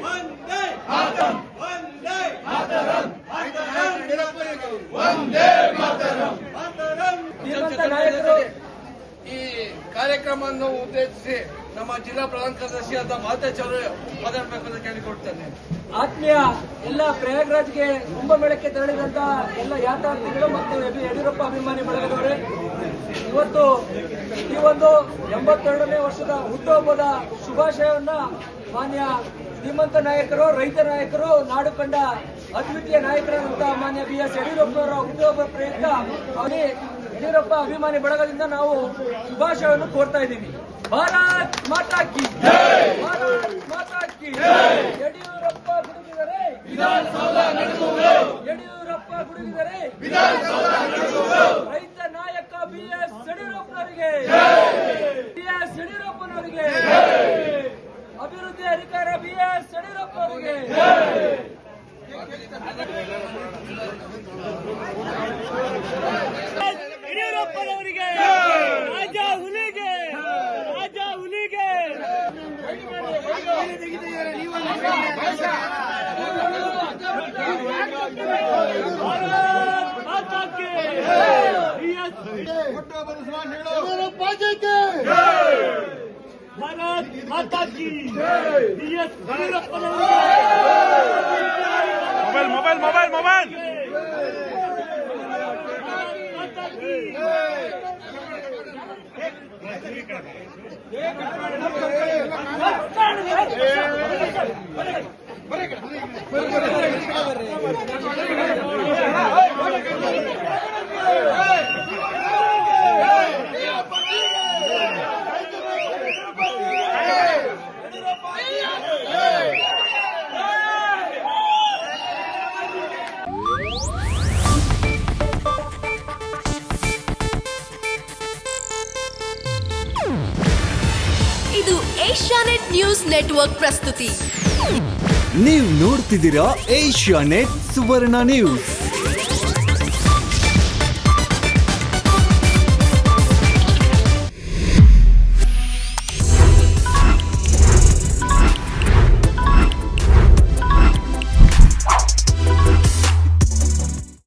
ವಂದೇ ಮಾತರಂ ವಂದೇ ಮಾತರಂ ವಂದೇ ಮಾತರಂ ಈ ಕಾರ್ಯಕ್ರಮವನ್ನು ಉದ್ದೇಶಿಸಿ ನಮ್ಮ ಜಿಲ್ಲಾ ಪ್ರಧಾನ ಕಾರ್ಯದರ್ಶಿಯಾದ ಮಾತಾಚಾರ್ಯ ಮಾತಾಡಬೇಕಂತ ಕೇಳಿಕೊಡ್ತೇನೆ. ಆತ್ಮೀಯ ಎಲ್ಲ ಪ್ರಯಾಗ್ರಾಜ್ಗೆ ಕುಂಭಮೇಳಕ್ಕೆ ತೆರಳಿದಂತ ಎಲ್ಲ ಯಾತ್ರಾರ್ಥಿಗಳು ಮತ್ತು ಯಡಿಯೂರಪ್ಪ ಅಭಿಮಾನಿ ಬಳಗದವರೇ, ಇವತ್ತು ಈ ಒಂದು 82ನೇ ವರ್ಷದ ಹುಟ್ಟುಹಬ್ಬದ ಶುಭಾಶಯವನ್ನ ಮಾನ್ಯ ಶ್ರೀಮಂತ ನಾಯಕರು, ರೈತ ನಾಯಕರು, ನಾಡು ಕಂಡ ಅದ್ವಿತೀಯ ನಾಯಕರಾದಂತಹ ಮಾನ್ಯ BS ಯಡಿಯೂರಪ್ಪನವರ ಹುಟ್ಟುಹಬ್ಬ ಪ್ರಯುಕ್ತ ಅವರೇ ಯಡಿಯೂರಪ್ಪ ಅಭಿಮಾನಿ ಬಳಗದಿಂದ ನಾವು ಶುಭಾಶಯವನ್ನು ಕೋರ್ತಾ ಇದ್ದೀವಿ. ಭಾರತ್ ಮಾತಾ ಕಿ ಭಾರತ್ ಮಾತಾ ಕಿ. ಯಡಿಯೂರಪ್ಪ ಗುಡುಗಿದರೆ ವಿಧಾನಸೌಧ ನಡೆಸುವುದು, ಯಡಿಯೂರಪ್ಪ ಗುಡುಗಿದರೆ ವಿಧಾನಸೌಧ ನಡೆಸುವುದು. ರೈತ ನಾಯಕ BS ಯಡಿಯೂರಪ್ಪನವರಿಗೆ, BS ಯಡಿಯೂರಪ್ಪನವರಿಗೆ, ಅಭಿವೃದ್ಧಿ ಅಧಿಕಾರ BS ಯಡಿಯೂರಪ್ಪನವರಿಗೆ. ಯಡಿಯೂರಪ್ಪನವರಿಗೆ, ರಾಜ ಹುಲಿಗೆ, ರಾಜ ಹುಲಿಗೆ. ಭಾರತ್ ಮಾತಾ ಕಿ. ಭಾರತ್ ಮಾತಾ ಕಿ. BS ಯಡಿಯೂರಪ್ಪನವರಿಗೆ. ಮೊಬೈಲ್ ಇದು ಏಷ್ಯಾನೆಟ್ ನ್ಯೂಸ್ ನೆಟ್ವರ್ಕ್ ಪ್ರಸ್ತುತಿ. ನೀವು ನೋಡ್ತಿದ್ದೀರಾ ಏಷ್ಯಾನೆಟ್ ಸುವರ್ಣ ನ್ಯೂಸ್.